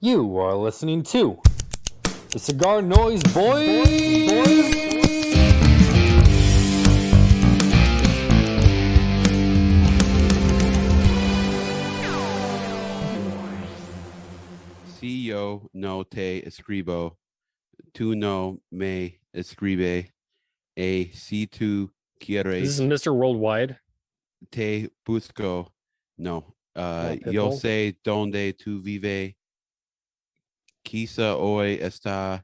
You are listening to the Cigar Noise Boys. Si yo no te escribo, tú no me escribe, si tú This is quieres, Mr. Worldwide. te busco. No. Yo Pitbull. sé donde tú vive. Quizá hoy está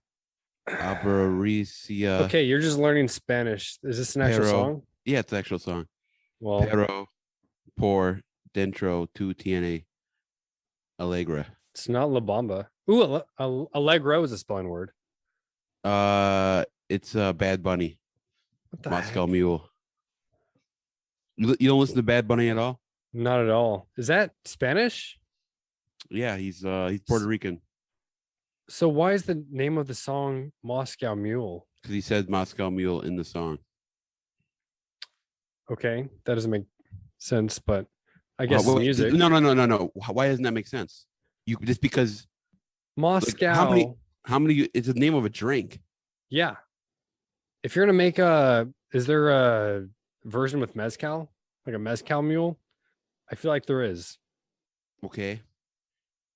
aborrecida. Okay, you're just learning Spanish. Is this an actual Pero, song? yeah, it's an actual song. Well, Pero por dentro tú tiene alegra. it's not La Bamba. Ooh, Allegro is a spelling word. It's Bad Bunny, What the Moscow heck? Mule. You don't listen to Bad Bunny at all? Not at all. Is that Spanish? Yeah, he's Puerto Rican So why is the name of the song Moscow Mule? because he said Moscow Mule in the song. Okay, that doesn't make sense, but I guess it's Wait, music. No. Why doesn't that make sense? You just because Moscow. how many? It's the name of a drink. Yeah. If you're gonna make is there a version with mezcal, like a mezcal mule? I feel like there is. Okay,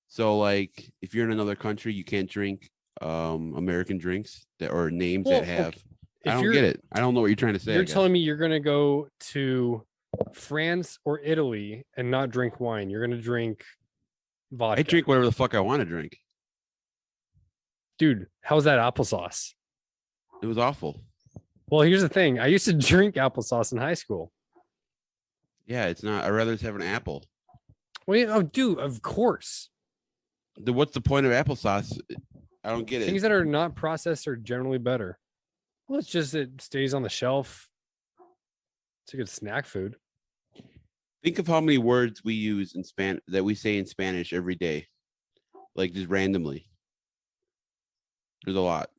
so like if you're in another country, you can't drink American drinks that or names Well, that have. okay. I If don't you're- get it. I don't know what you're trying to say. You're telling me you're gonna go to France or Italy and not drink wine. You're gonna drink vodka. I drink whatever the fuck I want to drink. Dude, how's that applesauce? It was awful. Well, here's the thing. I used to drink applesauce in high school. Yeah, it's not. I'd rather just have an apple. Well, oh, dude, of course. What's the point of applesauce? I don't get it. Things that are not processed are generally better. Well, it's just it stays on the shelf. It's a good snack food. Think of how many words we use in that we say in Spanish every day, like just randomly. There's a lot.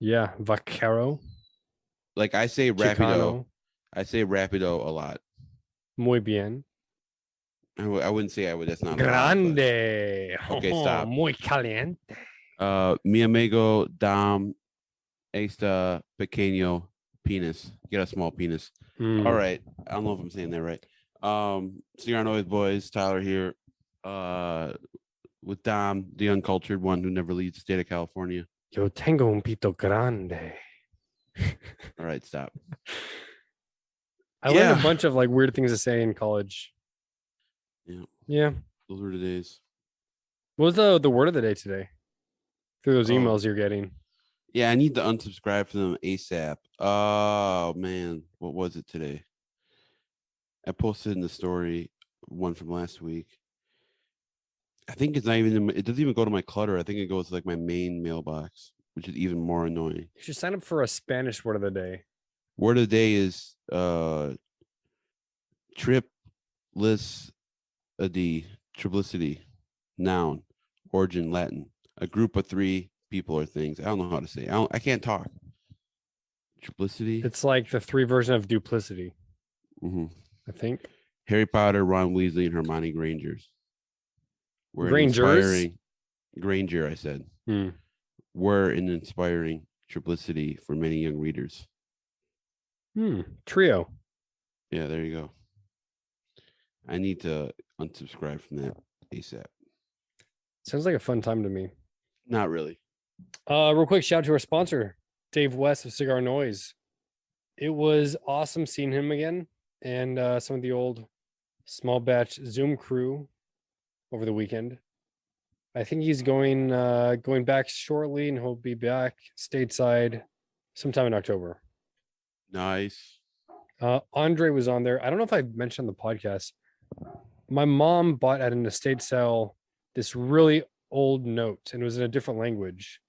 Yeah, vaquero. Like I say rapido. Chicano. I say rapido a lot. Muy bien. I wouldn't say I would. That's not a lot, Grande. Okay, stop. Muy caliente. mi amigo Dom esta pequeño penis. Get a small penis. Mm. All right. I don't know if I'm saying that right. CigarNoise Boys, Tyler here. With Dom, the uncultured one who never leaves the state of California. Yo tengo un pito grande. All right, stop. I learned a bunch of like weird things to say in college. Yeah. Yeah. Those were the days. What was the word of the day today? Through those Oh. emails you're getting. Yeah, I need to unsubscribe from them ASAP. Oh man, what was it today? I posted in the story one from last week. I think it's not even. It doesn't even go to my clutter. I think it goes to like my main mailbox, which is even more annoying. You should sign up for a Spanish word of the day. Word of the day is triplicity, noun, origin Latin, a group of three people or things. I don't know how to say. I can't talk. Triplicity. It's like the 3 version of duplicity, Mm-hmm. I think. Harry Potter, Ron Weasley, and Hermione Grangers. We're an Grangers? inspiring Granger, I said. Hmm. We're an inspiring triplicity for many young readers. Trio. Yeah, there you go. I need to unsubscribe from that ASAP. Sounds like a fun time to me. Not really. Real quick, shout out to our sponsor, Dave West of Cigar Noise. It was awesome seeing him again and some of the old small batch Zoom crew over the weekend. I think he's going back shortly, and he'll be back stateside sometime in October. Nice. Andre was on there. I don't know if I mentioned on the podcast. My mom bought at an estate sale this really old note, and it was in a different language.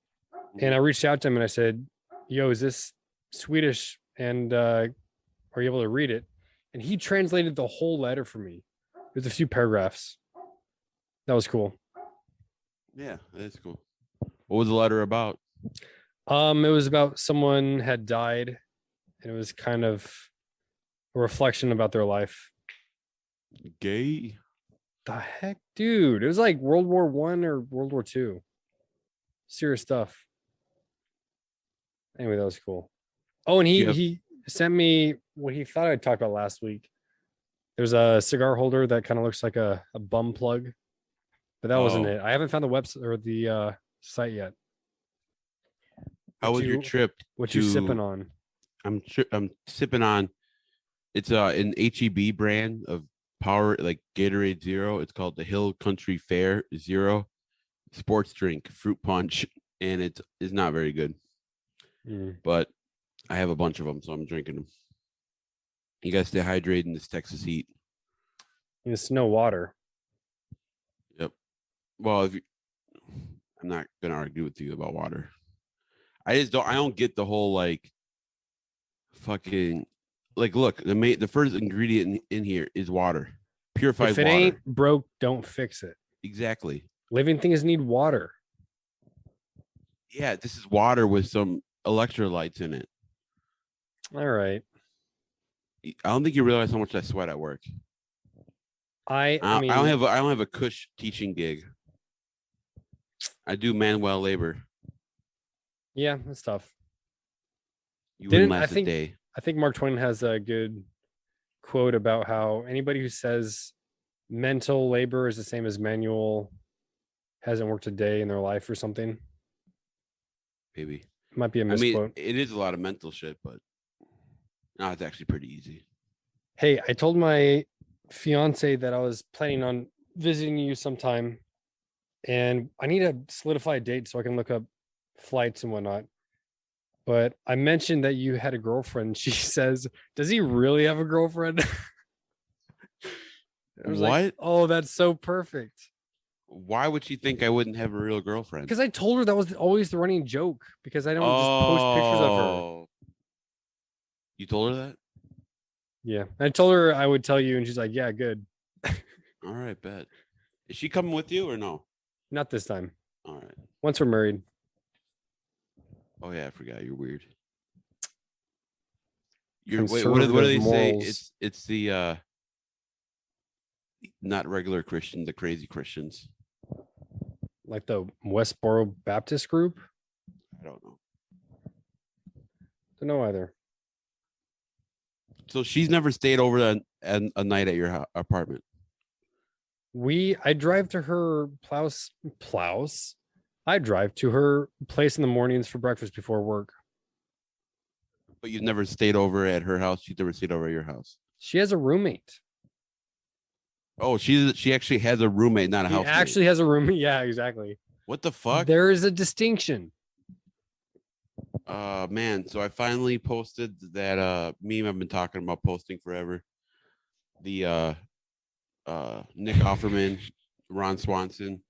And I reached out to him and I said, "Yo, is this Swedish? And are you able to read it?" And he translated the whole letter for me. There's a few paragraphs. That was cool. Yeah, that's cool. What was the letter about? It was about someone had died, and it was kind of a reflection about their life. Gay. The heck, dude? It was like World War One or World War Two. Serious stuff. Anyway, that was cool. Oh, and he Yep. he sent me what he thought I'd talked about last week. There's a cigar holder that kind of looks like a bum plug, but that wasn't Oh, it. I haven't found the website or the site yet. how What was your you trip what you sipping to? on? I'm sipping on. It's an HEB brand of power like Gatorade Zero. It's called the Hill Country Fair Zero sports drink, fruit punch, and it is not very good. Mm. But I have a bunch of them, so I'm drinking them. You guys stay hydrated in this Texas heat. It's no water. Yep. Well, if you, I'm not gonna argue with you about water. I just don't. I don't get the whole like fucking like. Look, the first ingredient in here is water, purified If it water. ain't broke, don't fix it. Exactly. Living things need water. Yeah, this is water with some electrolytes in it. All right. I don't think you realize how much I sweat at work. I I don't mean, have a cush teaching gig. I do manual labor. yeah, that's tough. You wouldn't Didn't I last a think day. I think Mark Twain has a good quote about how anybody who says mental labor is the same as manual hasn't worked a day in their life or something. Maybe. It might be a I mean, misquote. it is a lot of mental shit, but no, it's actually pretty easy. Hey, I told my fiance that I was planning on visiting you sometime, and I need to solidify a date so I can look up flights and whatnot. But I mentioned that you had a girlfriend. She says, "Does he really have a girlfriend?" I was like, What? "Oh, that's so perfect." Why would she think I wouldn't have a real girlfriend? Because I told her that was always the running joke because I don't just post pictures of her. Oh, you told her that? Yeah. I told her I would tell you, and she's like, "Yeah, good." All right, bet. Is she coming with you or no? Not this time. All right. Once we're married. Oh yeah, I forgot. You're weird. You're wait. What do Conservative they say? morals. It's the not regular Christian, the crazy Christians. Like the Westboro Baptist group? I don't know. Don't know either. So she's never stayed over a night at your apartment. I drive to her plows. I drive to her place in the mornings for breakfast before work. But you've never stayed over at her house. You've never stayed over at your house. She has a roommate. Oh, she actually has a roommate, not a She housemate. actually has a roommate. Yeah, exactly. What the fuck? There is a distinction. Man, so I finally posted that meme I've been talking about posting forever. The Nick Offerman, Ron Swanson.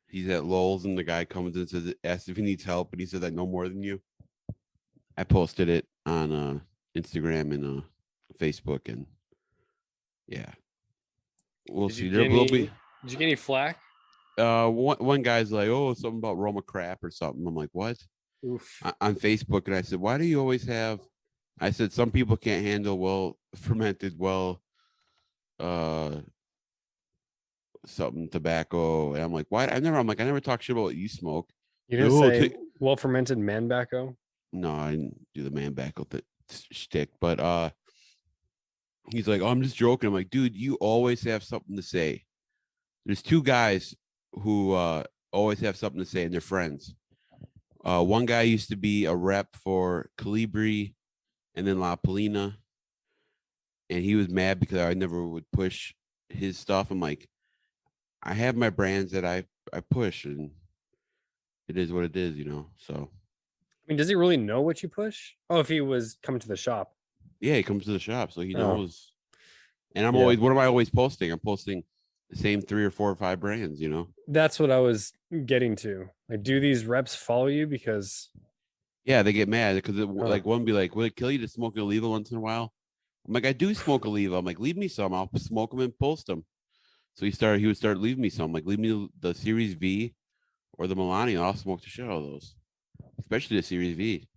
He's at Lowell's and the guy comes and says asks if he needs help, and he says I know more than you. I posted it on Instagram and Facebook, and yeah. We'll see. There will be. Did you get any flack? One guy's like, oh, something about Roma crap or something. I'm like, what? Oof. On Facebook, and I said, why do you always have? I said some people can't handle well fermented, something tobacco, and I'm like, why? I never talk shit about what you smoke. You didn't No, say well fermented manbacco? no, I didn't do the man back with it shtick, but he's like, oh, I'm just joking. I'm like, dude, you always have something to say. There's two guys who always have something to say, and they're friends. One guy used to be a rep for Calibri and then La Polina, and he was mad because I never would push his stuff. I'm like, I have my brands that I push, and it is what it is, you know. So, I mean, does he really know what you push? Oh, if he was coming to the shop. yeah, he comes to the shop, so he Oh. knows. And I'm Yeah. always, what am I always posting? I'm posting the same 3 or 4 or 5 brands, you know. That's what I was getting to. Like, do these reps follow you? Because Yeah, they get mad because like one be like, "Will it kill you to smoke a Oliva once in a while?" I'm like, "I do smoke Oliva." I'm like, "Leave me some. I'll smoke them and post them." So he would start leaving me some. Like, leave me the Series V or the Milani. I'll smoke the shit out of those, especially the Series V.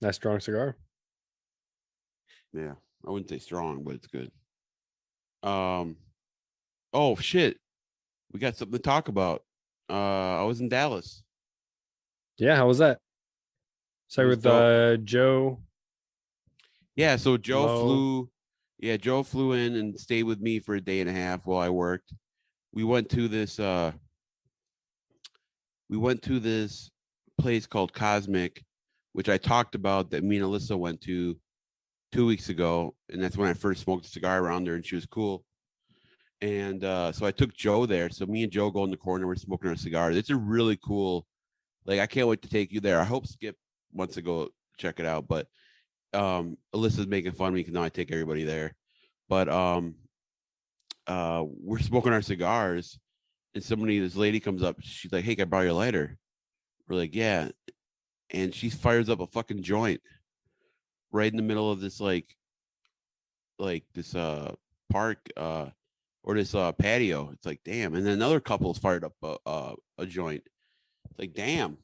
Nice strong cigar. Yeah, I wouldn't say strong, but it's good. Um, Oh shit, we got something to talk about. I was in Dallas. Yeah, how was that? It So was with dope. Joe, Yeah, so Joe Mo. flew. Yeah, Joe flew in and stayed with me for a day and a half while I worked. We went to this. We went to this place called Cosmic, which I talked about that me and Alyssa went to 2 weeks ago, and that's when I first smoked a cigar around her, and she was cool. And so I took Joe there. So me and Joe go in the corner. We're smoking our cigars. It's a really cool. Like I can't wait to take you there. I hope Skip wants to go check it out, but Alyssa's making fun of me because now I take everybody there. But we're smoking our cigars, and this lady comes up. She's like, "Hey, can I borrow your lighter?" We're like, "Yeah," and she fires up a fucking joint right in the middle of this like this park or this patio. It's like, damn. And then another couple's fired up a joint. It's like, damn.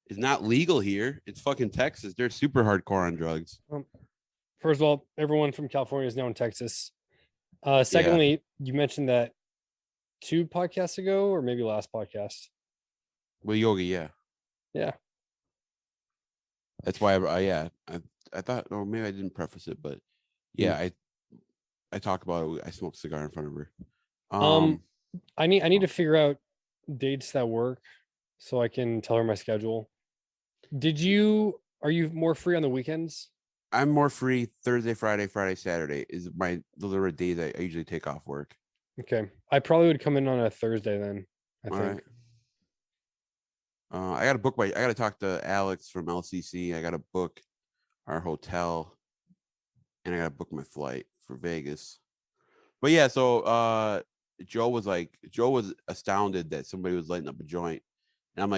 It's not legal here. It's fucking Texas. They're super hardcore on drugs. First of all, everyone from California is now in Texas. Yeah. Secondly, you mentioned that 2 podcasts ago, or maybe last podcast. Well, yoga, yeah. Yeah. That's why I thought, or maybe I didn't preface it, but yeah, Hmm. I talk about it. I smoked a cigar in front of her. Um, Um, I need to figure out dates that work so I can tell her my schedule. Are you more free on the weekends? I'm more free Thursday, Friday, Saturday is my deliberate days I usually take off work. Okay. I probably would come in on a Thursday then, I All think. right. I gotta book I gotta talk to Alex from LCC. I gotta book our hotel, and I gotta book my flight for Vegas. But yeah, so Joe was astounded that somebody was lighting up a joint. And I'm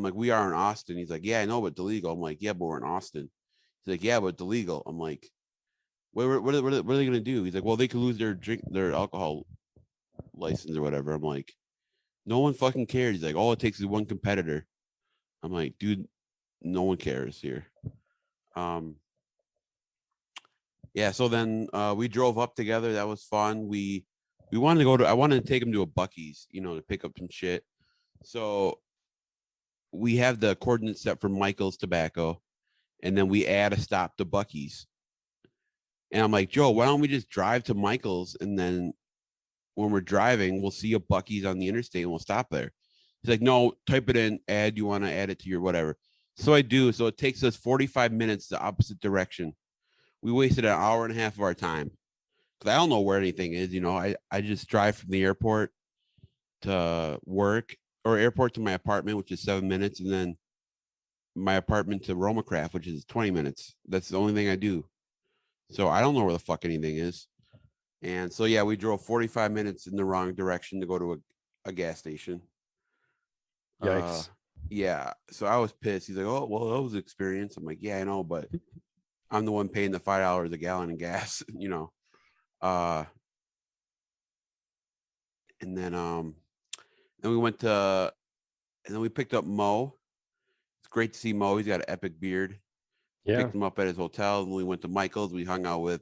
like, we are in Austin. He's like, yeah, I know, but it's illegal. I'm like, yeah, but we're in Austin. He's like, yeah, but it's illegal. I'm like, what are they gonna do? He's like, well, they could lose their alcohol license or whatever. I'm like, no one fucking cares. He's like, all it takes is one competitor. I'm like, dude, no one cares here. Um, yeah, so then we drove up together. That was fun. We wanted to go to I wanted to take him to a Bucky's, to pick up some shit. So we have the coordinates set for Michael's Tobacco, and then we add a stop to Bucky's. And I'm like, Joe, why don't we just drive to Michael's, and then when we're driving, we'll see a Bucky's on the interstate and we'll stop there. He's like, no, type it in, add, you want to add it to your whatever. So I do. So it takes us 45 minutes the opposite direction. We wasted an hour and a half of our time because I don't know where anything is. I just drive from the airport to work or airport to my apartment, which is 7 minutes, and then my apartment to Roma Craft, which is 20 minutes. That's the only thing I do. So I don't know where the fuck anything is. And so, yeah, we drove 45 minutes in the wrong direction to go to a gas station. Uh, Yikes. yeah. So I was pissed. He's like, oh, well, that was experience. I'm like, yeah, I know, but I'm the one paying the $5 a gallon in gas, Uh, and then we went to, and then we picked up Mo. It's great to see Mo. He's got an epic beard. Yeah. Picked him up at his hotel, and we went to Michael's. We hung out with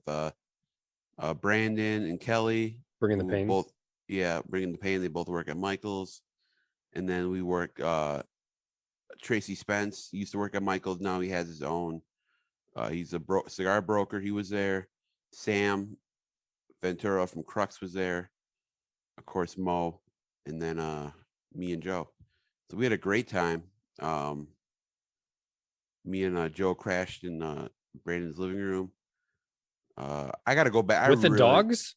Brandon and Kelly, Bringing the who pain. both, yeah, bringing the pain. They both work at Michael's, and then we work. Tracy Spence used to work at Michael's. Now he has his own. He's a cigar broker. He was there. Sam Ventura from Crux was there. Of course, Mo, and then me and Joe. So we had a great time. Me and Joe crashed in Brandon's living room. I got to go back. With the dogs?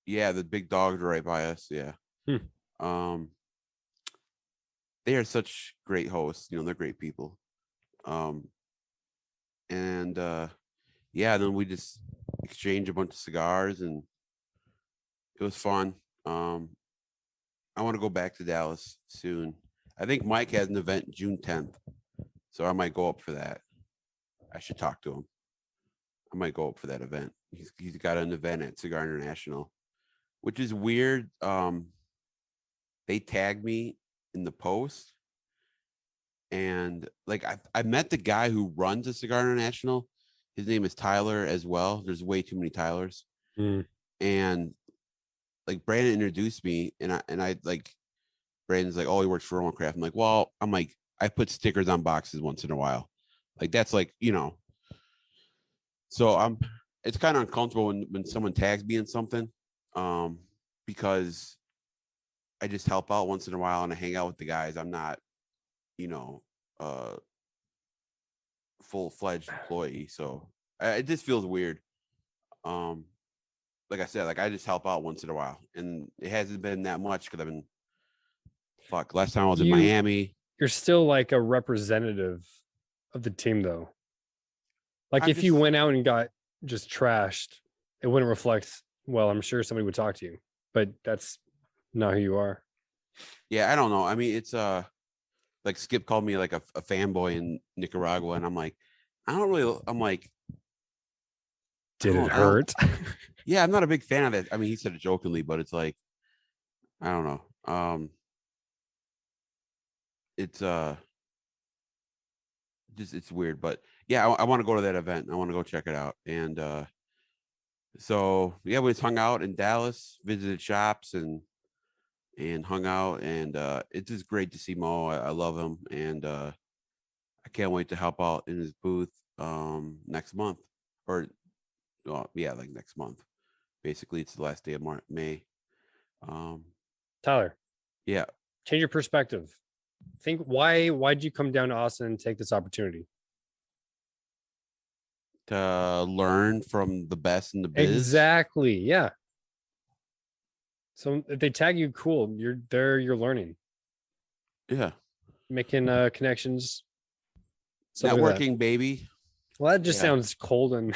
Yeah, the big dogs are right by us. Yeah. Hmm. They are such great hosts. They're great people. And yeah, then we just exchanged a bunch of cigars, and it was fun. I want to go back to Dallas soon. I think Mike has an event June 10th, so I might go up for that. I should talk to him. I might go up for that event. He's got an event at Cigar International, which is weird. They tagged me in the post, and like I met the guy who runs a Cigar International. His name is Tyler as well. There's way too many Tylers. Hmm. And like Brandon introduced me, and I like Brandon's like, oh, he works for Craft. I'm like, well, I'm like, I put stickers on boxes once in a while. Like that's like, so it's kind of uncomfortable when someone tags me in something, because I just help out once in a while and I hang out with the guys. I'm not, a full-fledged employee. So it just feels weird. Like I said, like I just help out once in a while, and it hasn't been that much because I've been last time I was in Miami. You're still like a representative of the team though. Like if you went out and got just trashed, it wouldn't reflect well. I'm sure somebody would talk to you, but that's not who you are. Yeah, I don't know. I mean, it's like Skip called me like a fanboy in Nicaragua, and I'm like, I'm like, did it hurt? Yeah, I'm not a big fan of it. I mean, he said it jokingly, but it's like, I don't know. It's just it's weird, but yeah, I want to go to that event. I want to go check it out. And so yeah, we just hung out in Dallas, visited shops and hung out, and it's just great to see Mo. I love him, and I can't wait to help out in his booth next month, or like next month. Basically, it's the last day of May. Tyler, yeah, change your perspective. Think why'd you come down to Austin and take this opportunity? To learn from the best in the biz. Exactly. Yeah. So if they tag you, cool. You're there. You're learning. Yeah. Making connections. Networking, baby. Well, that just sounds cold and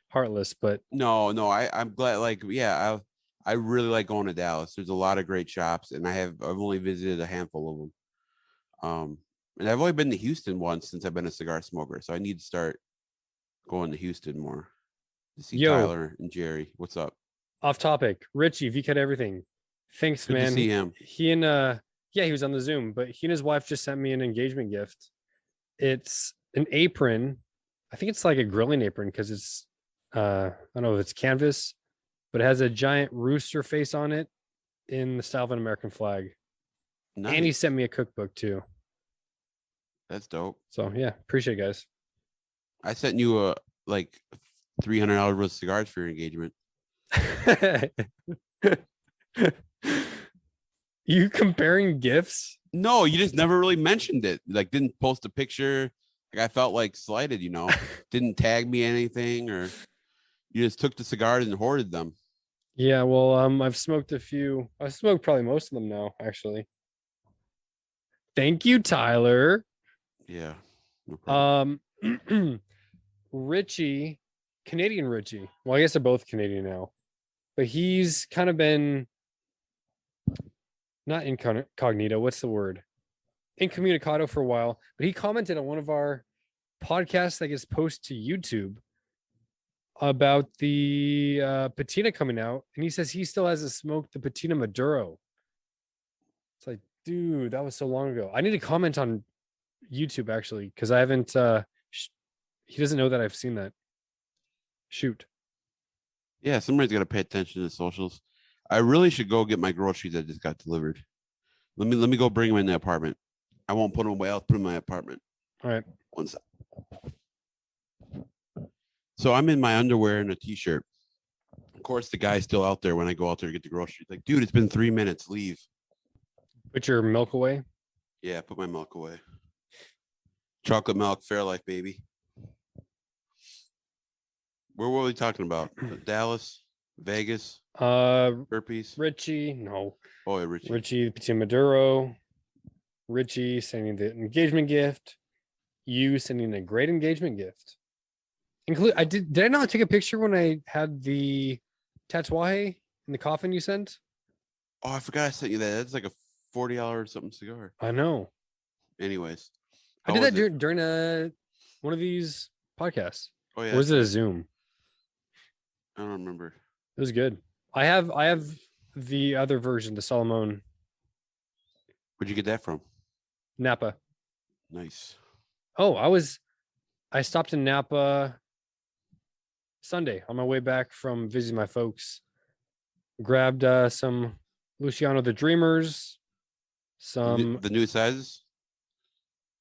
heartless, but no, I'm glad. Like, yeah, I really like going to Dallas. There's a lot of great shops, and I've only visited a handful of them. And I've only been to Houston once since I've been a cigar smoker, so I need to start going to Houston more to see Tyler and Jerry. What's up? Off topic. Richie, VCAT everything. Thanks, Good man. to see him. He and he was on the Zoom, but he and his wife just sent me an engagement gift. It's an apron. I think it's like a grilling apron because it's I don't know if it's canvas, but it has a giant rooster face on it in the style of an American flag. Nice. And he sent me a cookbook too. That's dope. So yeah, appreciate it, guys. I sent you a like $300 worth of cigars for your engagement. You comparing gifts? No, you just never really mentioned it. Like, didn't post a picture. Like, I felt like slighted, didn't tag me anything, or you just took the cigars and hoarded them. Yeah, well, I've smoked a few. I've smoked probably most of them now, actually. Thank you, Tyler. Yeah. No Richie, Canadian Richie. Well, I guess they're both Canadian now, but he's kind of been not incognito. What's the word? Incommunicado for a while, but he commented on one of our podcasts that gets posted to YouTube about the patina coming out, and he says he still hasn't smoked the patina Maduro. It's like, dude, that was so long ago. I need to comment on YouTube actually, because I haven't he doesn't know that I've seen that. Shoot. Yeah, somebody's got to pay attention to the socials. I really should go get my groceries that just got delivered. Let me go bring them in the apartment. I won't put them away. I'll put them in my apartment. All right. One sec. So I'm in my underwear and a t-shirt. Of course, the guy's still out there when I go out there to get the groceries. Like, dude, it's been 3 minutes. Leave. Put your milk away? Yeah, put my milk away. Chocolate milk, Fairlife, baby. Where were we talking about? Dallas, Vegas, burpees. Richie, no. Oh, yeah, Richie. Richie, Patina Maduro. Richie sending the engagement gift. You sending a great engagement gift. Did I not take a picture when I had the tatuaje in the coffin you sent? Oh, I forgot I sent you that. That's like a $40 something cigar. I know. Anyways, I did that during one of these podcasts. Oh yeah. Or was it a Zoom? I don't remember. It was good. I have the other version, the Solomon. Where'd you get that from? Napa. Nice. Oh, I stopped in Napa Sunday on my way back from visiting my folks. Grabbed some Luciano the Dreamers. Some The new sizes.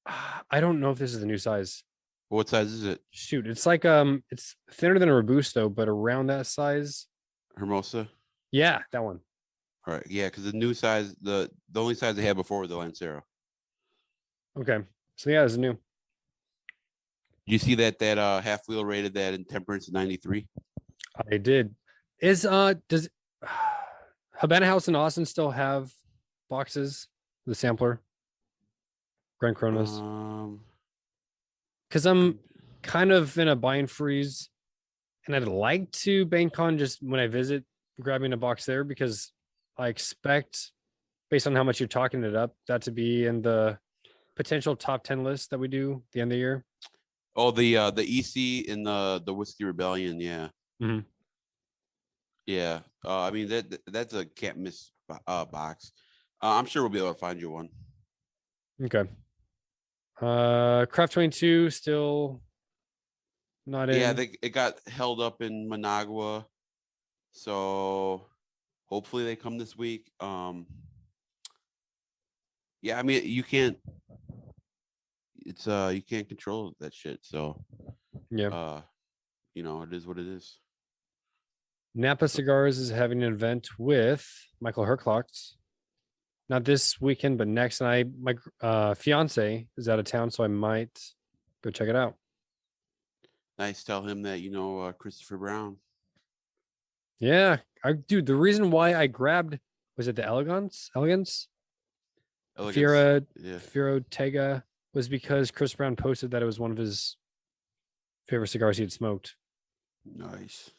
I don't know if this is the new size. What size is it? Shoot, it's like it's thinner than a Robusto, but around that size. Hermosa. Yeah, that one. All right, yeah, because the new size, the only size they had before was the Lancero. Okay, so yeah, it's new. You see that half wheel rated that in Temperance in '93? I did. Is does Habana House in Austin still have boxes? The sampler, Grand Cronus. Because I'm kind of in a buying freeze, and I'd like to BangCon just when I visit, grabbing a box there because I expect, based on how much you're talking it up, that to be in the potential top 10 list that we do at the end of the year. Oh, the EC in the Whiskey Rebellion, yeah. Mhm. Yeah. I mean that's a can't miss box. I'm sure we'll be able to find you one. Okay. Craft 22 still not in. Yeah, it got held up in Managua, so hopefully they come this week. Yeah, I mean you can't. It's you can't control that shit. So Yeah. It is what it is. Napa Cigars is having an event with Michael Herclox. Not this weekend, but next. And my fiance is out of town, so I might go check it out. Nice. Tell him that Christopher Brown. Yeah, dude. The reason why I grabbed was it the Elegance, Fiera, Yeah. Fiero Tega was because Chris Brown posted that it was one of his favorite cigars he had smoked. Nice.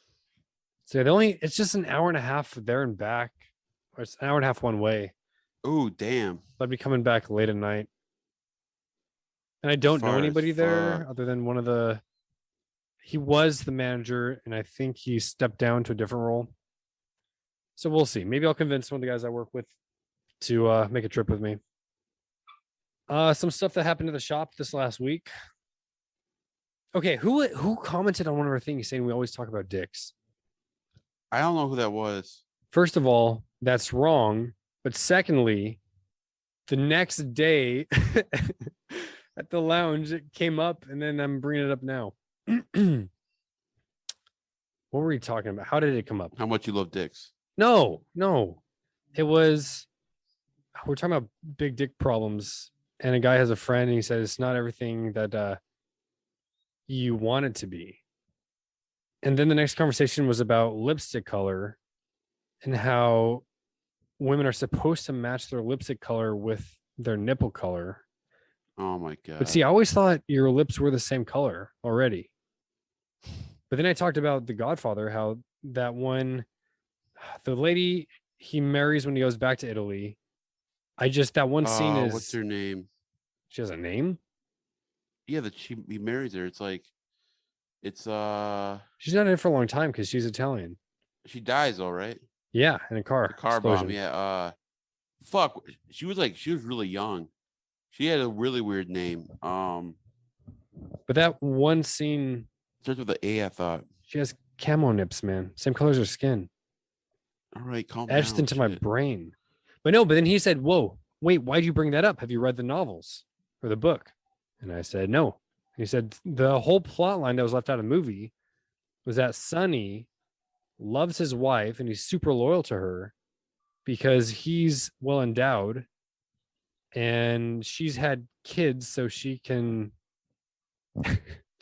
So it's just an hour and a half there and back, or it's an hour and a half one way. Oh, damn. I'd be coming back late at night. And I don't know anybody there other than he was the manager, and I think he stepped down to a different role. So we'll see. Maybe I'll convince one of the guys I work with to make a trip with me. Some stuff that happened to the shop this last week. Okay, who commented on one of our things saying we always talk about dicks? I don't know who that was. First of all, that's wrong. But secondly, the next day at the lounge, it came up, and then I'm bringing it up now. What were we talking about? How did it come up? How much you love dicks? No. It was, we're talking about big dick problems. And a guy has a friend, and he said it's not everything that you want it to be. And then the next conversation was about lipstick color and how women are supposed to match their lipstick color with their nipple color. Oh my God. But see, I always thought your lips were the same color already. But then I talked about The Godfather, how that one, the lady he marries when he goes back to Italy, that one scene is. What's her name? She has a name? Yeah, he marries her. It's she's not in it for a long time because she's Italian. She dies, all right. Yeah, in a car. A car explosion. bomb. Yeah. Fuck. She was really young. She had a really weird name. But that one scene starts with an A, I thought. She has camo nips, man. Same color as her skin. All right, calm etched down. Into my brain. But then he said, "Whoa, wait, why'd you bring that up? Have you read the novels or the book?" And I said, "No." He said the whole plot line that was left out of the movie was that Sonny loves his wife and he's super loyal to her because he's well endowed and she's had kids so she can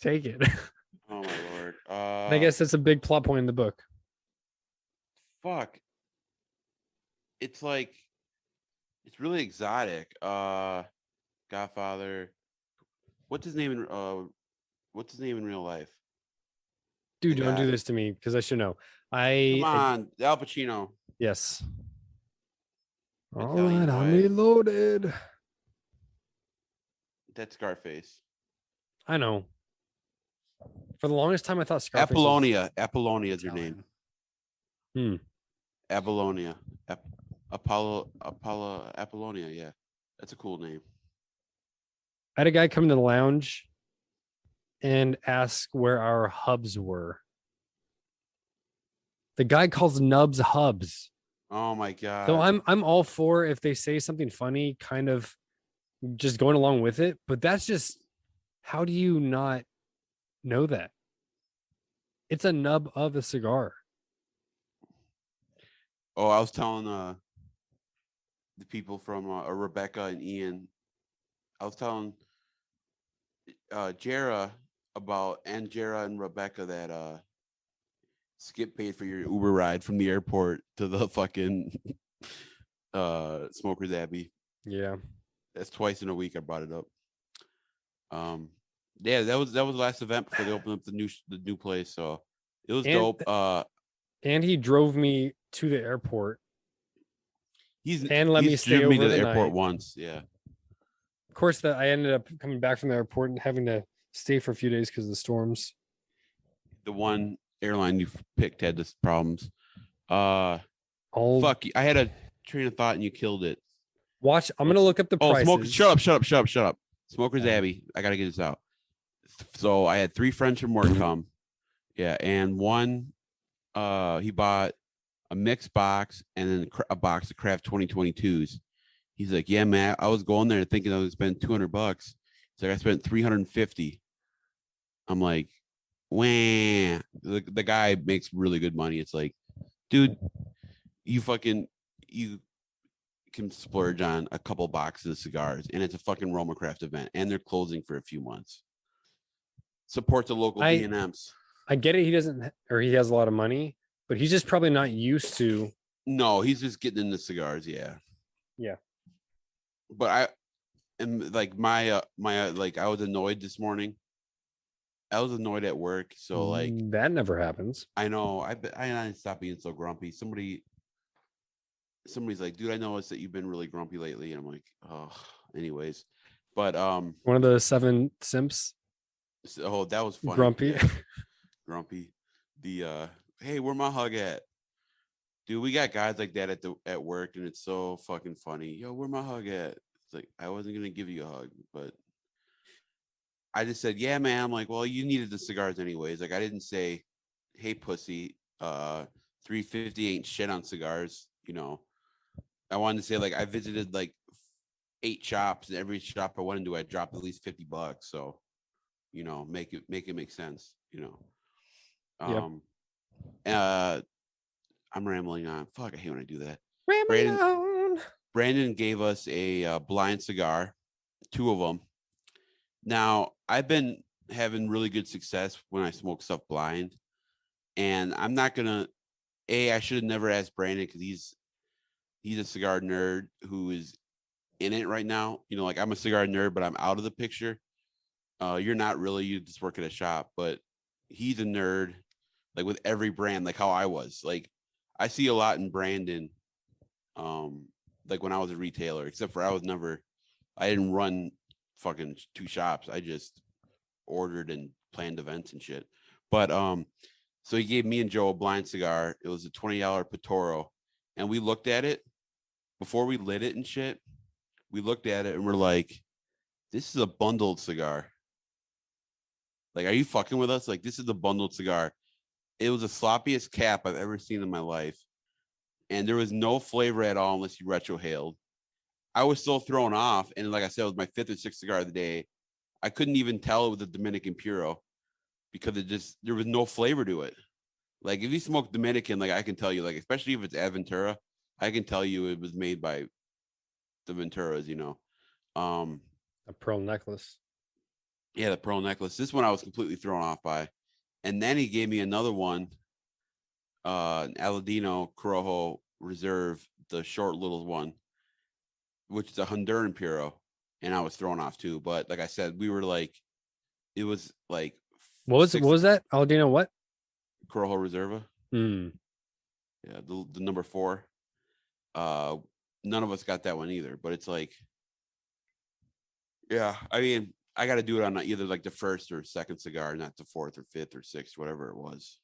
take it. Oh my Lord. I guess that's a big plot point in the book. Fuck. It's really exotic. Godfather. What's his name in real life? Dude, don't do this to me because I should know. Come on, Al Pacino. Yes. All Italian right, I'm boy. reloaded. That's Scarface. I know. For the longest time, I thought Scarface. Apollonia. Apollonia is your Italian. name. Apollonia. Apollonia. Yeah, that's a cool name. I had a guy come to the lounge and ask where our hubs were. The guy calls nubs hubs. Oh my So god. I'm all for if they say something funny, kind of just going along with it. But that's just, how do you not know that? It's a nub of a cigar. Oh, I was telling the people from Rebecca and Ian. I was telling Jera about and Jera and Rebecca that Skip paid for your Uber ride from the airport to the fucking Smokers Abbey. Yeah. That's twice in a week I brought it up. Yeah, that was the last event before they opened up the new place. So it was dope. And he drove me to the airport and let me he's stay driven me over to the the airport night. once. Yeah. Of course, that I ended up coming back from the airport and having to stay for a few days because of the storms. The one airline you picked had this problems. I'll Fuck you. I had a train of thought and you killed it. watch. I'm gonna look up the prices. Smoke. Shut up. Smokers Abbey. I gotta get this out. So I had 3 friends from work come. Yeah, and one he bought a mixed box and then a box of craft 2022s. He's like, yeah, man, I was going there thinking I was spend $200. He's like, I spent 350. I'm like, wah. The guy makes really good money. It's like, dude, you can splurge on a couple boxes of cigars, and it's a fucking Roma Craft event, and they're closing for a few months. Support the local B&Ms. I get it. He doesn't, or he has a lot of money, but he's just probably not used to. No, he's just getting into cigars. Yeah. But I am like my like I was annoyed this morning. I was annoyed at work, so like that never happens. I know. I stopped being so grumpy. Somebody's like, dude, I noticed that you've been really grumpy lately. And I'm like, oh, anyways. But one of the 7 simps. Oh, that was funny. Grumpy. Yeah. Grumpy. The hey, where my hug at? Dude, we got guys like that at work, and it's so fucking funny. Yo, where my hug at? It's like, I wasn't gonna give you a hug, but I just said, yeah, man. I'm like, well, you needed the cigars anyways. Like, I didn't say, hey, pussy, 350 ain't shit on cigars. You know, I wanted to say, like, I visited like 8 shops, and every shop I went into, I dropped at least $50. So, you know, make it make sense. You know, I'm rambling on. Fuck, I hate when I do that. Brandon gave us a blind cigar, 2 of them. Now, I've been having really good success when I smoke stuff blind, and I'm not gonna. I should have never asked Brandon because he's a cigar nerd who is in it right now. You know, like I'm a cigar nerd, but I'm out of the picture. You're not really. You just work at a shop, but he's a nerd, like with every brand, like how I was. Like I see a lot in Brandon, like when I was a retailer, except for I didn't run fucking 2 shops. I just ordered and planned events and shit. But so he gave me and Joe a blind cigar. It was a $20 Patoro, and we looked at it before we lit it and shit. We looked at it and we're like, this is a bundled cigar. Like, are you fucking with us? Like, this is a bundled cigar. It was the sloppiest cap I've ever seen in my life. And there was no flavor at all unless you retrohaled. I was so thrown off. And like I said, it was my 5th or 6th cigar of the day. I couldn't even tell it was a Dominican Puro because there was no flavor to it. Like if you smoke Dominican, like I can tell you, like, especially if it's Aventura, I can tell you it was made by the Venturas, you know. A pearl necklace. Yeah, the pearl necklace. This one I was completely thrown off by. And then he gave me another one, an Aladino Corojo Reserve, the short little one, which is a Honduran Puro. And I was thrown off too. But like I said, we were like, it was like what was that? Aladino what? Corojo Reserva. Mm. Yeah, the number 4. None of us got that one either, but it's like, yeah, I mean, I got to do it on either like the 1st or 2nd cigar, not the 4th or 5th or 6th, whatever it was.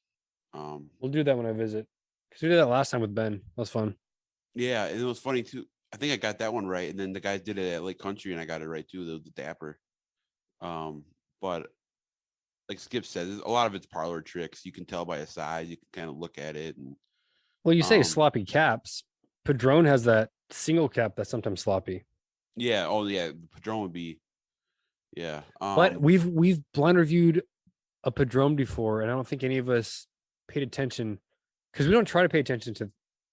We'll do that when I visit, because we did that last time with Ben. That was fun. Yeah, and it was funny too. I think I got that one right, and then the guys did it at Lake Country, and I got it right too. The Dapper. But like Skip says, a lot of it's parlor tricks. You can tell by a size. You can kind of look at it, and Well, you say sloppy caps. Padron has that single cap that's sometimes sloppy. yeah, oh yeah, the Padron would be, yeah. But we've blind reviewed a Padron before, and I don't think any of us paid attention because we don't try to pay attention to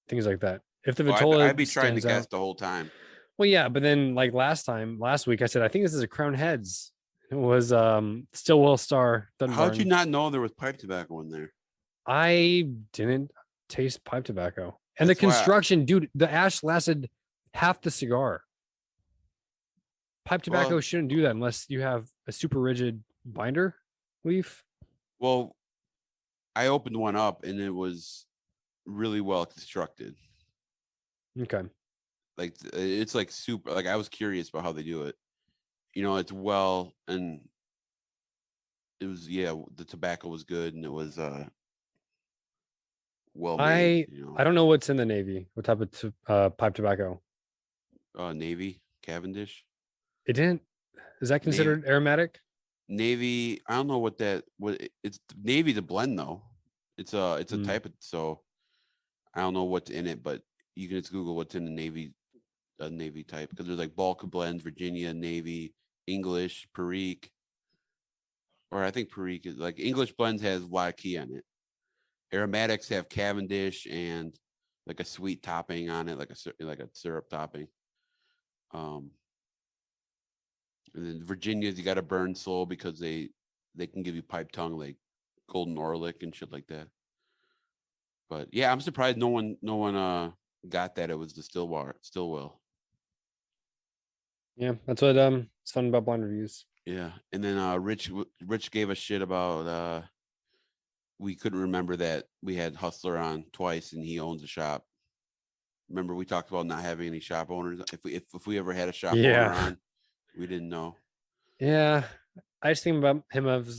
things like that. If the Vitola I'd be trying to guess out, the whole time. well, yeah, but then like last week, I said I think this is a Crown Heads. It was Stillwell Star. How did you not know there was pipe tobacco in there? I didn't taste pipe tobacco. And That's the construction, dude, the ash lasted half the cigar. Pipe tobacco shouldn't do that unless you have a super rigid binder leaf. Well, I opened one up and it was really well constructed. Okay. Like it's like super, like I was curious about how they do it. You know, it's well, and it was, yeah, the tobacco was good and it was well made. I don't know what's in the Navy. What type of pipe tobacco? Navy, Cavendish. It didn't. Is that considered aromatic? Navy. I don't know what it's Navy to blend though. It's a type of, so I don't know what's in it, but you can just Google what's in the Navy type, because there's like bulk blends, Virginia, Navy, English, Perique, or I think Perique is like English blends has a lot of key on it. Aromatics have Cavendish and like a sweet topping on it, like a syrup topping. And then Virginia's you got to burn slow because they can give you pipe tongue like Golden Orlick and shit like that. But yeah, I'm surprised no one got that. It was the Stillwell. Yeah, that's what it's fun about blind reviews. Yeah, and then Rich gave us shit about we couldn't remember that we had Hustler on twice and he owns a shop. Remember we talked about not having any shop owners. If we ever had a shop owner on, we didn't know. Yeah, I just think about him as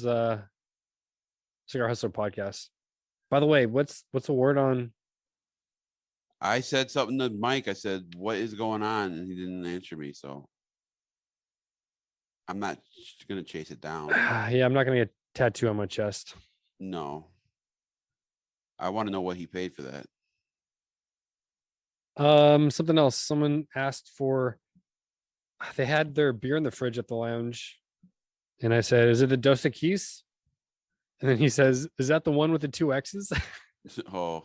Cigar Hustler podcast. By the way, what's the word on? I said something to Mike. I said, "What is going on?" And he didn't answer me. So I'm not gonna chase it down. Yeah, I'm not gonna get a tattoo on my chest. No, I want to know what he paid for that. Something else. Someone asked for. They had their beer in the fridge at the lounge, and I said, "Is it the Dosa Keys?" And then he says, "Is that the one with the 2 X's?" Oh,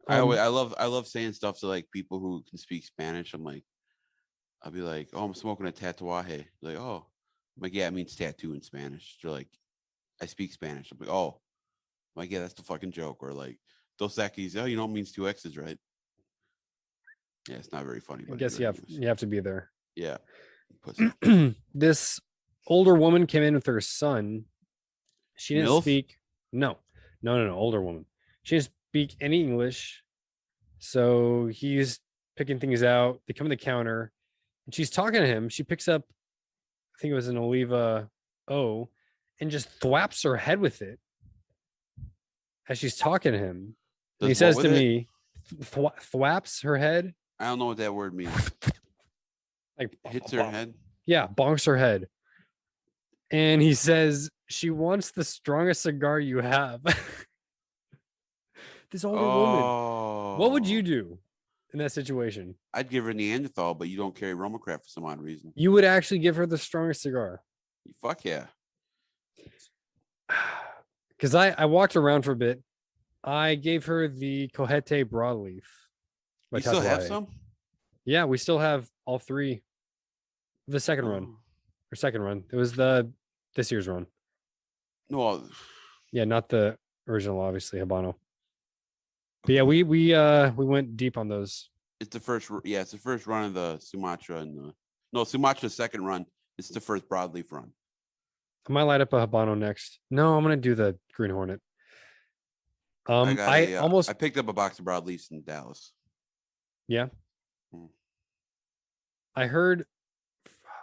I love saying stuff to like people who can speak Spanish. I'll be like, "Oh, I'm smoking a tatuaje." Like, "Oh," I'm like, "Yeah, it means tattoo in Spanish." They're like, "I speak Spanish." I'm like, "Oh," I'm like, "Yeah, that's the fucking joke." Or like, Dosa Keys, "Oh, you know, it means 2 X's, right?" Yeah, it's not very funny. I guess you have to be there. Yeah. This older woman came in with her son. She didn't speak. No, older woman. She didn't speak any English. So he's picking things out. They come to the counter and she's talking to him. She picks up, I think it was an Oliva O, and just thwaps her head with it as she's talking to him. And he says to me, thwaps her head. I don't know what that word means. Like hits her head? Yeah, bonks her head. And he says, she wants the strongest cigar you have. This older woman. What would you do in that situation? I'd give her Neanderthal, but you don't carry Romacraft for some odd reason. You would actually give her the strongest cigar. Fuck yeah. Because I walked around for a bit. I gave her the Cojete broadleaf. You still have some? Yeah, we still have all 3. The second run. Or second run. It was this year's run. No. Yeah, not the original, obviously, Habano. But yeah, we went deep on those. It's the first run of the Sumatra and Sumatra's second run. It's the first broadleaf run. I might light up a Habano next. No, I'm gonna do the Green Hornet. I picked up a box of broadleafs in Dallas. Yeah. I heard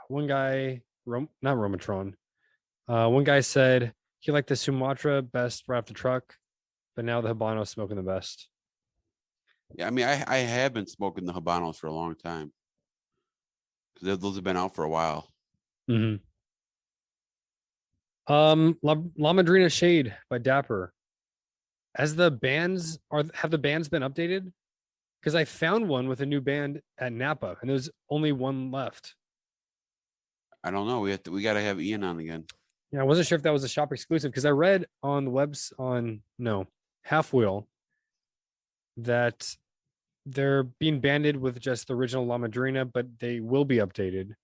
one guy, not Romatron. One guy said he liked the Sumatra best right off the truck, but now the Habano's smoking the best. Yeah, I mean, I have been smoking the Habanos for a long time because those have been out for a while. Mm-hmm. La Madrina Shade by Dapper. As the bands have the bands been updated? Because I found one with a new band at Napa, and there's only one left. I don't know. We got to have Ian on again. Yeah, I wasn't sure if that was a shop exclusive because I read on the webs on no Half Wheel that they're being banded with just the original La Madrina, but they will be updated.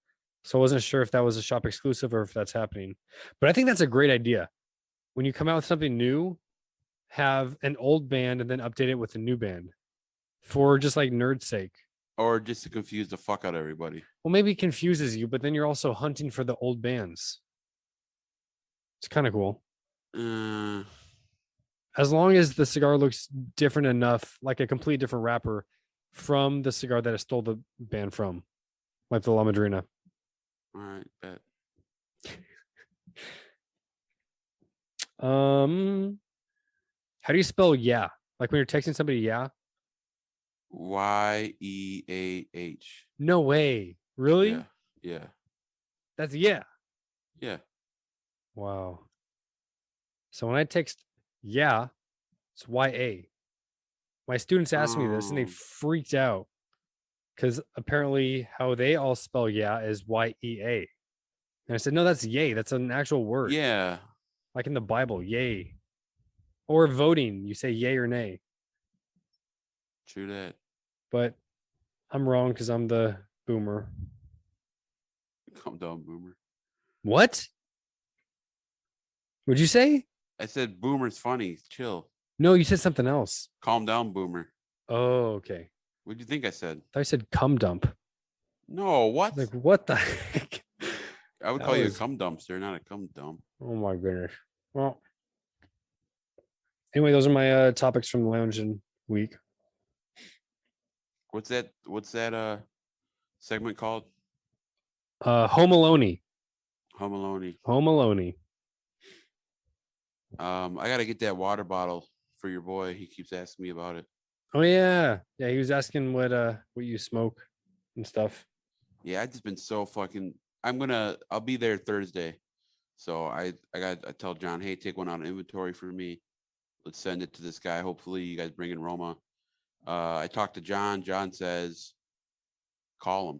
So I wasn't sure if that was a shop exclusive or if that's happening. But I think that's a great idea. When you come out with something new, have an old band and then update it with a new band for just like nerd's sake. Or just to confuse the fuck out of everybody. Well, maybe it confuses you, but then you're also hunting for the old bands. It's kind of cool. As long as the cigar looks different enough, like a complete different wrapper from the cigar that I stole the band from, like the La Madrina. All right, bet. How do you spell yeah? Like when you're texting somebody, yeah? YEAH. No way. Really? Yeah. Yeah. That's yeah. Yeah. Wow. So when I text yeah, it's YA. My students asked me this and they freaked out because apparently how they all spell yeah is YEA. And I said, no, that's yay. That's an actual word. Yeah. Like in the Bible, yay. Or voting, you say yay or nay. True that. But I'm wrong because I'm the boomer. Calm down, boomer. What? What'd you say? I said boomer's funny. Chill. No, you said something else. Calm down, boomer. Oh, okay. What do you think I said? I said cum dump. No, what? Like, what the heck? I would call you a cum dumpster, not a cum dump. Oh my goodness. Well, anyway, those are my topics from the lounge and week. What's that segment called? Homeology. Homeology. I gotta get that water bottle for your boy. He keeps asking me about it. Oh yeah. Yeah, he was asking what you smoke and stuff. Yeah, I've just been so fucking I'll be there Thursday. So I tell John, hey, take one out of inventory for me. Let's send it to this guy. Hopefully you guys bring in Roma. I talked to John. John says, call him.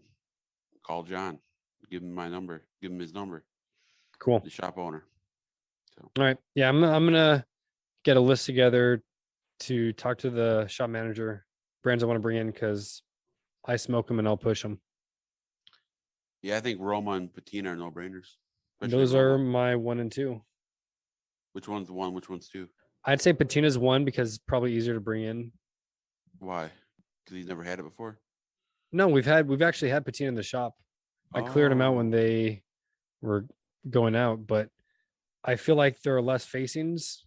Call John. Give him my number. Give him his number. Cool. The shop owner. So. All right. Yeah, I'm gonna get a list together to talk to the shop manager, brands I want to bring in because I smoke them and I'll push them. Yeah, I think Roma and Patina are no-brainers. Those are my 1 and 2. Which one's 1? Which one's 2? I'd say Patina's 1 because it's probably easier to bring in. Why? Because he's never had it before? No, we've actually had Patina in the shop. I cleared them out when they were going out, but I feel like there are less facings.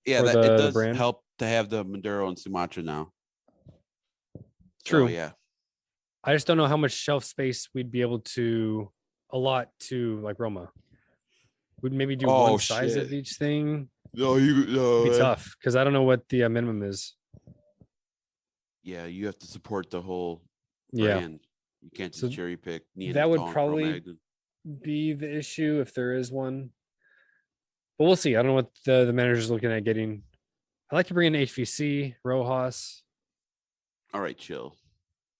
Yeah, it does help to have the Maduro and Sumatra now. True. So, yeah. I just don't know how much shelf space we'd be able to allot to like Roma. We'd maybe do one size of each thing. No, it'd be tough because I don't know what the minimum is. Yeah, you have to support the whole brand. You can't just cherry pick. That would probably be the issue if there is one. But we'll see. I don't know what the manager's looking at getting. I like to bring in HVC, Rojas. All right, chill.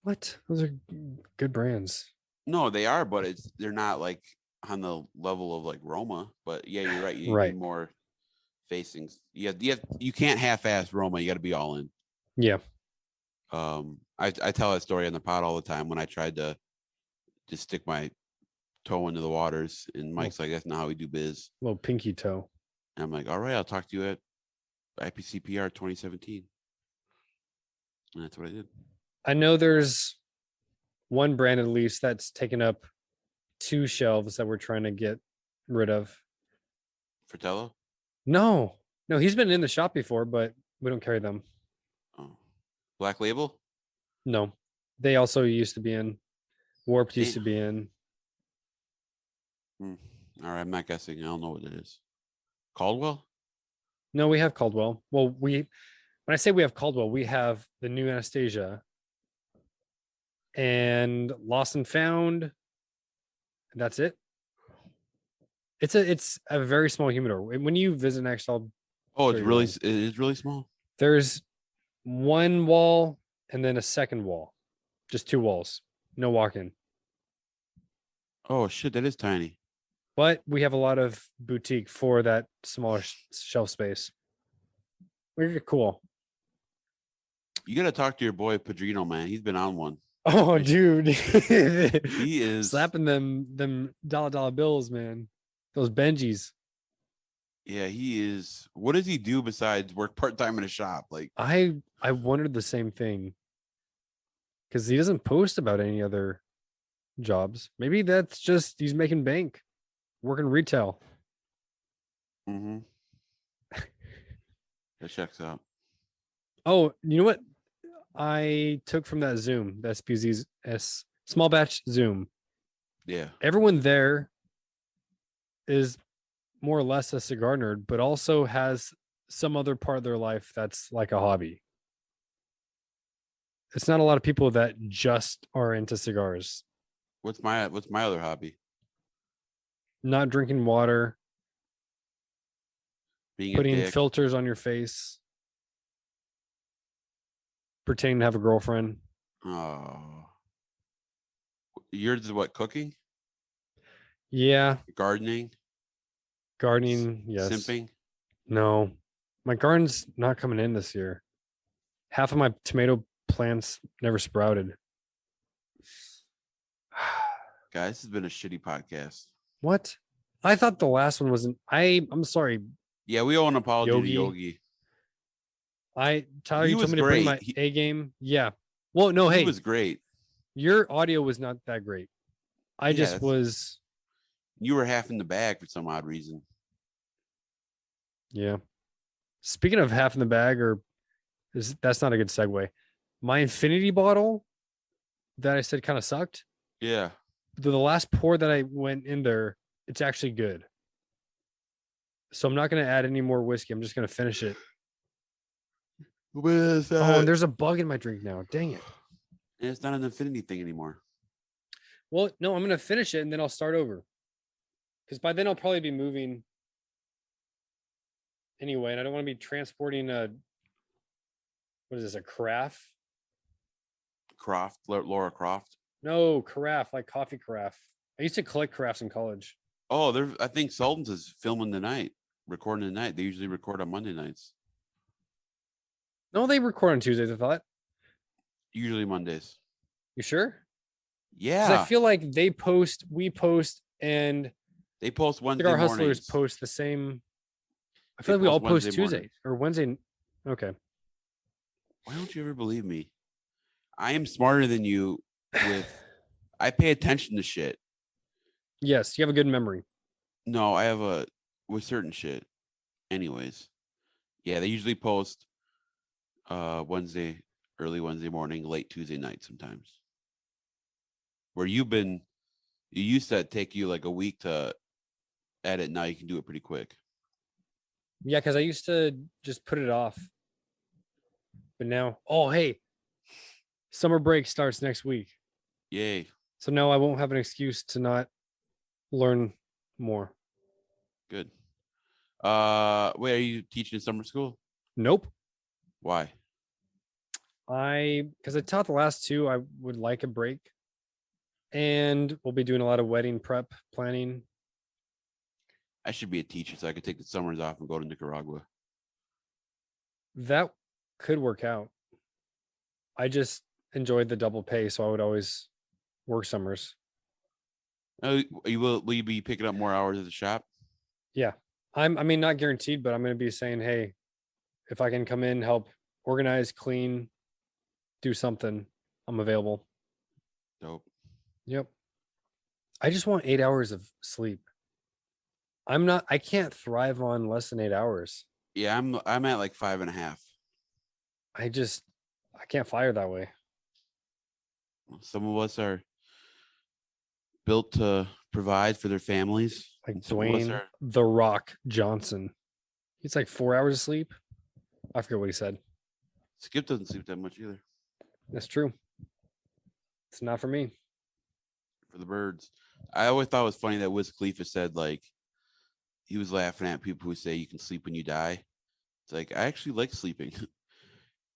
What? Those are good brands. No, they are, but they're not like on the level of like Roma. But yeah, you're right. You need more facings. You can't half-ass Roma. You got to be all in. Yeah. I tell that story on the pod all the time when I tried to just stick my toe into the waters, and Mike's like, "That's not how we do biz." Little pinky toe. And I'm like, "All right, I'll talk to you at IPCPR 2017," and that's what I did. I know there's one brand at least that's taken up 2 shelves that we're trying to get rid of. Fratello? No, he's been in the shop before, but we don't carry them. Oh, Black Label? No, they also used to be in. Warped used to be in. All right, I'm not guessing. I don't know what it is. Caldwell? No, we have Caldwell. Well, when I say we have Caldwell, we have the new Anastasia and Lost and Found. And that's it. It's a very small humidor. When you visit next, I'll Oh, show it's you really around. it is really small. There's one wall and then a second wall, just two walls, no walk-in. Oh shit, that is tiny. But we have a lot of boutique for that smaller shelf space. We're cool. You gotta talk to your boy Padrino, man. He's been on one. Oh, Like, dude, he is. slapping them dollar bills, man. Those Benjis. Yeah, he is. What does he do besides work part time in a shop? Like, I wondered the same thing because he doesn't post about any other jobs. Maybe that's just he's making bank, working retail. mm-hmm, that checks out. Oh, you know what? I took from that Zoom, the SPZ's small batch Zoom. Yeah. Everyone there is more or less a cigar nerd, but also has some other part of their life that's like a hobby. It's not a lot of people that just are into cigars. What's my other hobby? Not drinking water, Being a putting dick. filters on your face, pretending to have a girlfriend. Oh. Yours is what, cooking? Yeah, Gardening? gardening. Yes. Simping? No, my garden's not coming in this year. Half of my tomato plants never sprouted. Guys, this has been a shitty podcast. What? I thought the last one wasn't. I'm sorry, Yeah, we owe an apology to Yogi. Yogi. Tyler, He you told was me to bring great. my A game. Yeah. Well, no, He hey, was great. your audio was not that great. I Yeah, just was. You were half in the bag for some odd reason. Yeah. Speaking of half in the bag, that's not a good segue. My infinity bottle that I said kind of sucked. Yeah. The last pour that I went in there, it's actually good. So I'm not going to add any more whiskey. I'm just going to finish it. What is that? Oh, and there's a bug in my drink now. Dang it. And it's not an infinity thing anymore. Well, no, I'm going to finish it and then I'll start over. Because by then I'll probably be moving anyway. And I don't want to be transporting what is this, a carafe? Laura Croft. No, carafe, like coffee carafe. I used to collect carafes in college. Oh, I think Sultan's is filming tonight, recording tonight. They usually record on Monday nights. No, they record on Tuesdays, I thought. Usually Mondays. You sure? Yeah. Because I feel like we post, and they post Wednesday Cigar mornings. Hustlers post the same. I feel like we all post Wednesday Tuesday mornings. or Wednesday. Okay. Why don't you ever believe me? I am smarter than you I pay attention to shit. Yes, you have a good memory. No, I have with certain shit. Anyways. Yeah, they usually post early Wednesday morning, late Tuesday night sometimes. Where you used to take you like a week to edit. Now you can do it pretty quick. Yeah, because I used to just put it off. But now, oh, hey, summer break starts next week. Yay. So now I won't have an excuse to not learn more. Good. Wait, are you teaching in summer school? Nope. Why? Because I taught the last two, I would like a break. And we'll be doing a lot of wedding prep planning. I should be a teacher so I could take the summers off and go to Nicaragua. That could work out. I just enjoyed the double pay, so I would always work summers. Will you be picking up more hours at the shop? Yeah. I mean, not guaranteed, but I'm going to be saying, hey, if I can come in, help organize, clean, do something, I'm available. Dope. Yep. I just want 8 hours of sleep. I can't thrive on less than 8 hours. Yeah, I'm at like 5.5. I can't fire that way. Some of us are built to provide for their families. Like Dwayne The Rock Johnson. It's like 4 hours of sleep. I forget what he said. Skip doesn't sleep that much either. That's true. It's not for me. For the birds. I always thought it was funny that Wiz Khalifa said, like, he was laughing at people who say you can sleep when you die. It's like, I actually like sleeping.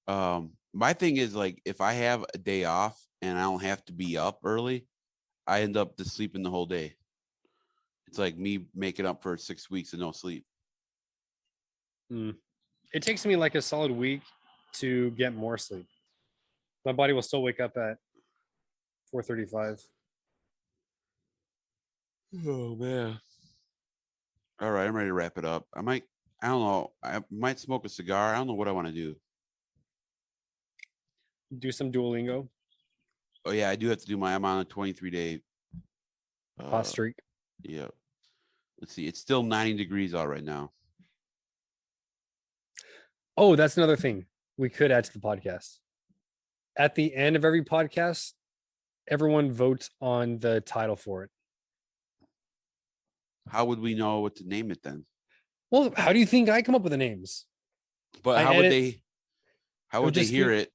My thing is, like, if I have a day off and I don't have to be up early, I end up just sleeping the whole day. It's like me making up for 6 weeks of no sleep. It takes me like a solid week to get more sleep. My body will still wake up at 4:35. Oh man. All right, I'm ready to wrap it up. I don't know. I might smoke a cigar. I don't know what I want to do. Do some Duolingo. Oh yeah, I do have to do I'm on a 23-day Hot streak. Yeah. Let's see. It's still 90 degrees out right now. Oh, that's another thing we could add to the podcast. At the end of every podcast, everyone votes on the title for it. How would we know what to name it then? Well, how do you think I come up with the names? But how would they hear it?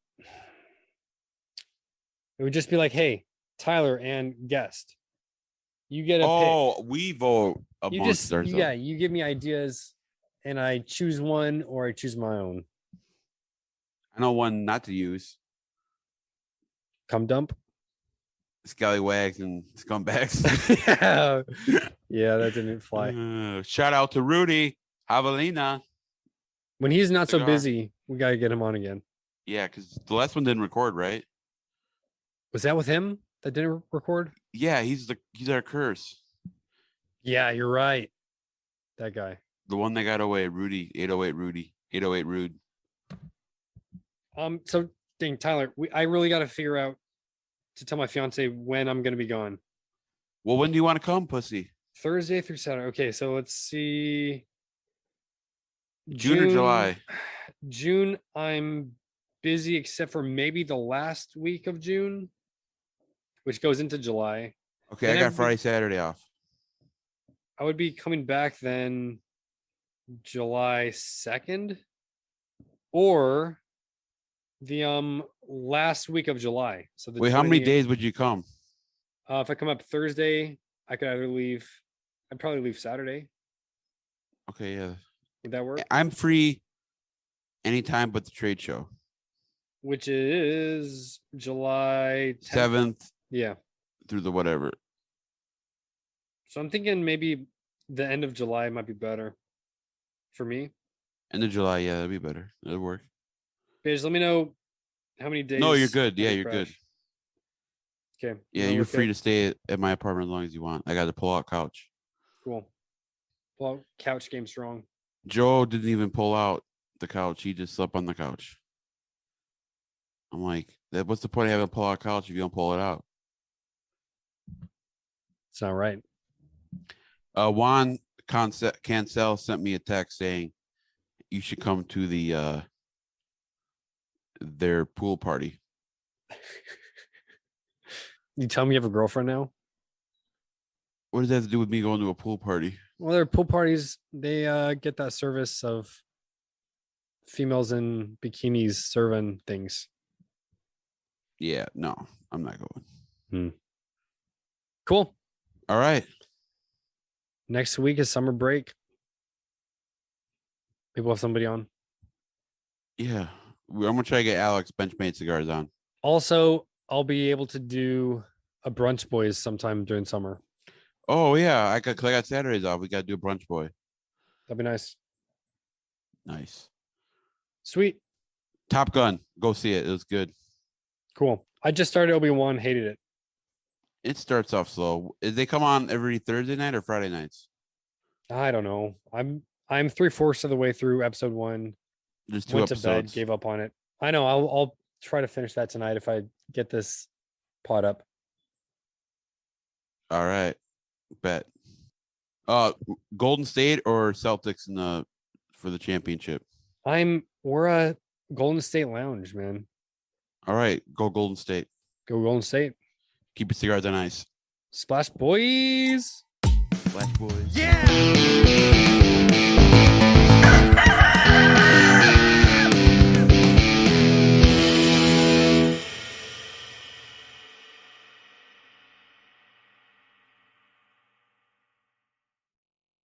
It would just be like, hey, Tyler and guest. You get a pick. We vote amongst ourselves. Yeah, you give me ideas and I choose one or I choose my own. I know one not to use. Cum dump. Scallywags and scumbags. Yeah, that didn't fly. Shout out to Rudy Javelina. When he's not so busy, we got to get him on again. Yeah, because the last one didn't record, right? Was that with him that didn't record? Yeah, he's our curse. Yeah, you're right. That guy. The one that got away, Rudy, 808 Rudy, 808 Rude. So dang, Tyler, I really got to figure out to tell my fiance when I'm going to be gone. Well, when do you want to come, pussy? Thursday through Saturday. Okay, so let's see. June or July? June, I'm busy except for maybe the last week of June, which goes into July. Okay, I got Friday, Saturday off. I would be coming back then July 2nd or the last week of July. So wait, how many days would you come? If I come up Thursday, I could either leave. I'd probably leave Saturday. Okay, yeah. Would that work? I'm free anytime but the trade show, which is July 7th. Yeah. Through the whatever. So I'm thinking maybe the end of July might be better for me. End of July, yeah, that'd be better. That'd work. Just let me know how many days. No, you're good. Yeah, you're good. Okay. Yeah, you're free to stay at my apartment as long as you want. I got a pull-out couch. Cool. Pull-out couch game strong. Joe didn't even pull out the couch. He just slept on the couch. I'm like, what's the point of having a pull-out couch if you don't pull it out? It's not right. Juan Cancel sent me a text saying you should come to their pool party. You tell me you have a girlfriend now? What does that have to do with me going to a pool party? Well, their pool parties, they get that service of females in bikinis serving things. Yeah, no, I'm not going. Cool. All right. Next week is summer break. Maybe we'll have somebody on. Yeah. I'm going to try to get Alex Benchmade Cigars on. Also, I'll be able to do a brunch boys sometime during summer. Oh, yeah. I got Saturdays off. We got to do a brunch boy. That'd be nice. Nice. Sweet. Top Gun. Go see it. It was good. Cool. I just started Obi-Wan. Hated it. It starts off slow. They come on every Thursday night or Friday nights? I don't know. I'm 3/4 of the way through episode 1. There's 2 Went episodes. to bed, gave up on it. I know. I'll try to finish that tonight if I get this pod up. All right. Bet. Golden State or Celtics for the championship? We're a Golden State Lounge, man. All right. Go Golden State. Go Golden State. Keep your cigars on ice. Splash boys. Splash boys. Yeah.